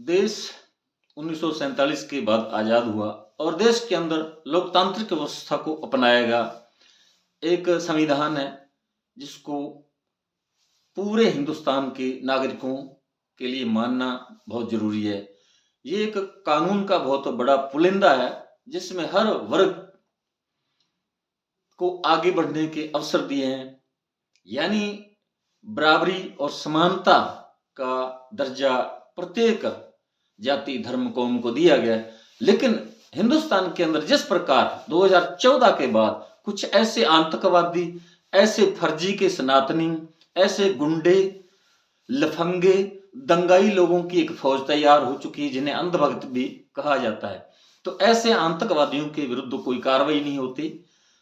देश 1947 के बाद आज़ाद हुआ और देश के अंदर लोकतांत्रिक व्यवस्था को अपनाएगा। एक संविधान है जिसको पूरे हिंदुस्तान के नागरिकों के लिए मानना बहुत जरूरी है। ये एक कानून का बहुत बड़ा पुलिंदा है जिसमें हर वर्ग को आगे बढ़ने के अवसर दिए हैं, यानी बराबरी और समानता का दर्जा प्रत्येक जाति धर्म कौम को दिया गया है। लेकिन हिंदुस्तान के अंदर जिस प्रकार 2014 के बाद कुछ ऐसे आतंकवादी, ऐसे फर्जी के सनातनी, ऐसे गुंडे, लफंगे, दंगाई लोगों की एक फौज तैयार हो चुकी है जिन्हें अंधभक्त भी कहा जाता है, तो ऐसे आतंकवादियों के विरुद्ध कोई कार्रवाई नहीं होती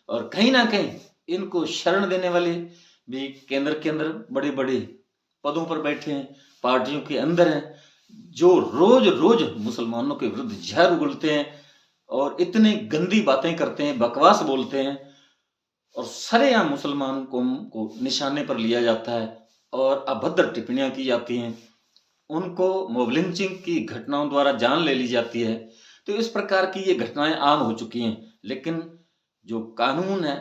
और कहीं ना कहीं इनको शरण देने वाले भी केंद्र के अंदर बड़े बड़े पदों पर बैठे हैं, पार्टियों के अंदर हैं, जो रोज रोज मुसलमानों के विरुद्ध जहर उगलते हैं और इतनी गंदी बातें करते हैं, बकवास बोलते हैं और सरेआम मुसलमान कौम को निशाने पर लिया जाता है और अभद्र टिप्पणियां की जाती हैं, उनको मॉब लिंचिंग की घटनाओं द्वारा जान ले ली जाती है। तो इस प्रकार की ये घटनाएं आम हो चुकी हैं, लेकिन जो कानून है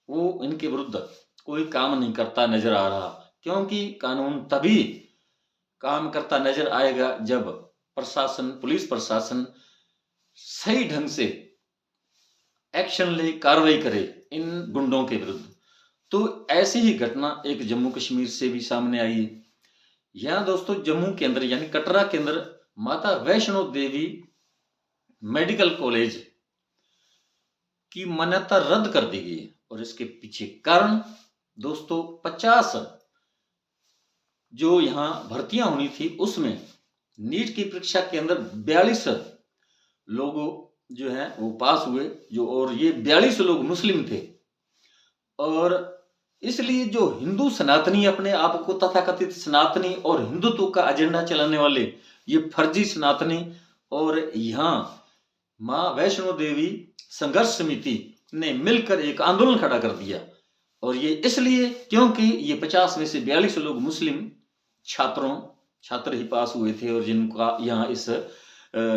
वो इनके विरुद्ध कोई काम नहीं करता नजर आ रहा, क्योंकि कानून तभी काम करता नजर आएगा जब प्रशासन, पुलिस प्रशासन सही ढंग से एक्शन ले, कार्रवाई करे इन गुंडों के विरुद्ध। तो ऐसी ही घटना एक जम्मू कश्मीर से भी सामने आई है। यहाँ दोस्तों जम्मू के अंदर यानी कटरा के अंदर माता वैष्णो देवी मेडिकल कॉलेज की मान्यता रद्द कर दी गई है और इसके पीछे कारण दोस्तों 50 जो यहाँ भर्तियां होनी थी उसमें नीट की परीक्षा के अंदर 42 लोग जो है वो पास हुए, जो और ये 42 लोग मुस्लिम थे और इसलिए जो हिंदू सनातनी अपने आप को तथाकथित सनातनी और हिंदुत्व का एजेंडा चलाने वाले ये फर्जी सनातनी और यहाँ माँ वैष्णो देवी संघर्ष समिति ने मिलकर एक आंदोलन खड़ा कर दिया और ये इसलिए क्योंकि ये 50 में से 42 लोग मुस्लिम छात्र ही पास हुए थे और जिनका यहाँ इस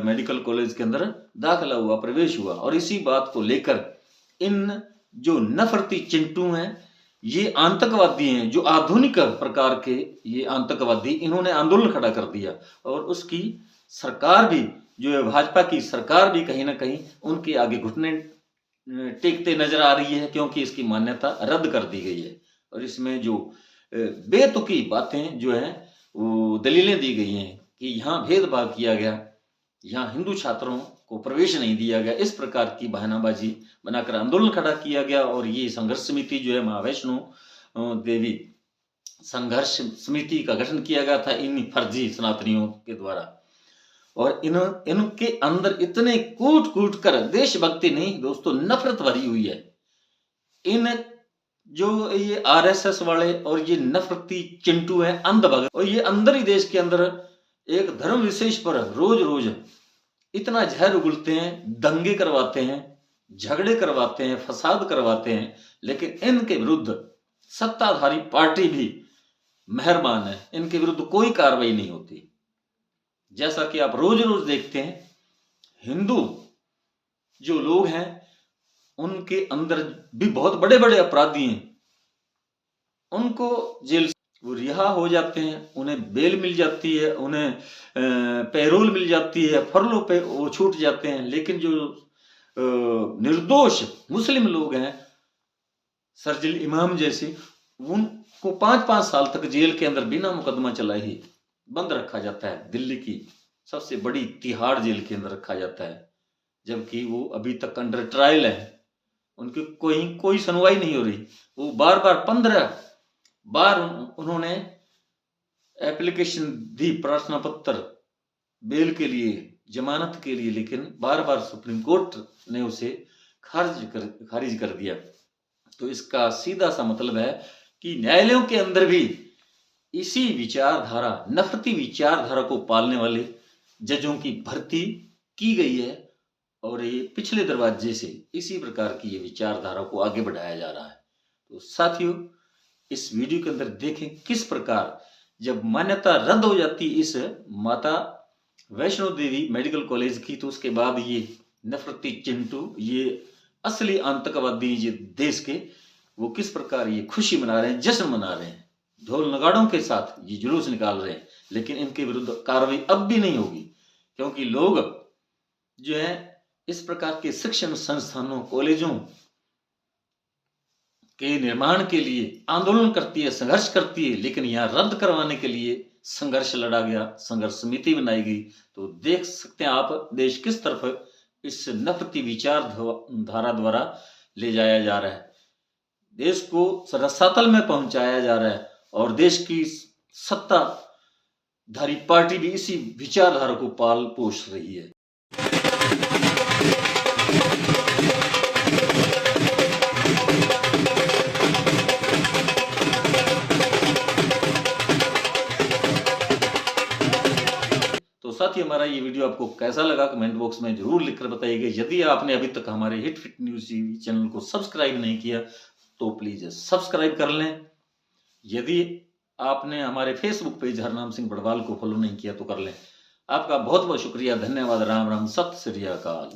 मेडिकल कॉलेज के अंदर दाखिला हुआ, प्रवेश हुआ और इसी बात को लेकर इन जो नफरती चिंटू हैं, ये आतंकवादी हैं, जो आधुनिक प्रकार के ये आतंकवादी, इन्होंने आंदोलन खड़ा कर दिया और उसकी सरकार भी जो है भाजपा की सरकार भी कहीं ना कहीं उनके आगे घुटने टेकते नजर आ रही है, क्योंकि इसकी मान्यता रद्द कर दी गई है और इसमें जो बेतुकी बातें जो है वो दलीलें दी गई हैं कि यहाँ भेदभाव किया गया, यहाँ हिंदू छात्रों को प्रवेश नहीं दिया गया, इस प्रकार की बहानाबाजी बनाकर आंदोलन खड़ा किया गया और ये संघर्ष समिति जो है माँ वैष्णो देवी संघर्ष समिति का गठन किया गया था इन फर्जी सनातनियों के द्वारा और इनके अंदर इतने कूट कूट कर देशभक्ति नहीं दोस्तों, नफरत भरी हुई है। इन जो ये आरएसएस वाले और ये नफरती चिंटू हैं, अंधभक्त, और ये अंदर ही देश के अंदर एक धर्म विशेष पर रोज रोज इतना जहर उगलते हैं, दंगे करवाते हैं, झगड़े करवाते हैं, फसाद करवाते हैं, लेकिन इनके विरुद्ध सत्ताधारी पार्टी भी मेहरबान है, इनके विरुद्ध कोई कार्रवाई नहीं होती। जैसा कि आप रोज रोज देखते हैं, हिंदू जो लोग हैं उनके अंदर भी बहुत बड़े बड़े अपराधी हैं, उनको जेल वो रिहा हो जाते हैं, उन्हें बेल मिल जाती है, उन्हें पैरोल मिल जाती है, फरलों पे वो छूट जाते हैं। लेकिन जो निर्दोष मुस्लिम लोग हैं, सरजिल इमाम जैसे, उनको 5-5 साल तक जेल के अंदर बिना मुकदमा चलाए ही बंद रखा जाता है। दिल्ली की सबसे बड़ी तिहाड़ जेल के अंदर रखा जाता है, जबकि वो अभी तक अंडर ट्रायल है, उनकी कोई सुनवाई नहीं हो रही। वो बार बार 15 बार उन्होंने एप्लीकेशन दी, प्रार्थना पत्र बेल के लिए, जमानत के लिए, लेकिन बार बार सुप्रीम कोर्ट ने उसे खारिज कर दिया। तो इसका सीधा सा मतलब है कि न्यायालयों के अंदर भी इसी विचारधारा, नफरती विचारधारा को पालने वाले जजों की भर्ती की गई है और ये पिछले दरवाजे से इसी प्रकार की ये विचारधारा को आगे बढ़ाया जा रहा है। तो साथियों, इस वीडियो के अंदर देखें किस प्रकार जब मान्यता रद्द हो जाती इस माता वैष्णो देवी मेडिकल कॉलेज की, तो उसके बाद ये नफरती चिंटू, ये असली आतंकवादी ये देश के, वो किस प्रकार ये खुशी मना रहे हैं, जश्न मना रहे हैं, ढोल नगाड़ों के साथ ये जुलूस निकाल रहे हैं। लेकिन इनके विरुद्ध कार्रवाई अब भी नहीं होगी, क्योंकि लोग जो है इस प्रकार के शिक्षण संस्थानों, कॉलेजों के निर्माण के लिए आंदोलन करती है, संघर्ष करती है, लेकिन यहाँ रद्द करवाने के लिए संघर्ष लड़ा गया, संघर्ष समिति बनाई गई। तो देख सकते हैं आप, देश किस तरफ इस नफरती विचारधारा द्वारा ले जाया जा रहा है, देश को रसातल में पहुंचाया जा रहा है, और देश की सत्ताधारी पार्टी भी इसी विचारधारा को पाल पोष रही है। तो साथ ही हमारा ये वीडियो आपको कैसा लगा कमेंट बॉक्स में जरूर लिखकर बताइएगा। यदि आपने अभी तक हमारे hit fit news TV channel को सब्सक्राइब नहीं किया तो प्लीज सब्सक्राइब कर लें। यदि आपने हमारे फेसबुक पेज हरनाम सिंह बड़वाल को फॉलो नहीं किया तो कर लें। आपका बहुत बहुत शुक्रिया, धन्यवाद, राम राम, सत श्री अकाल।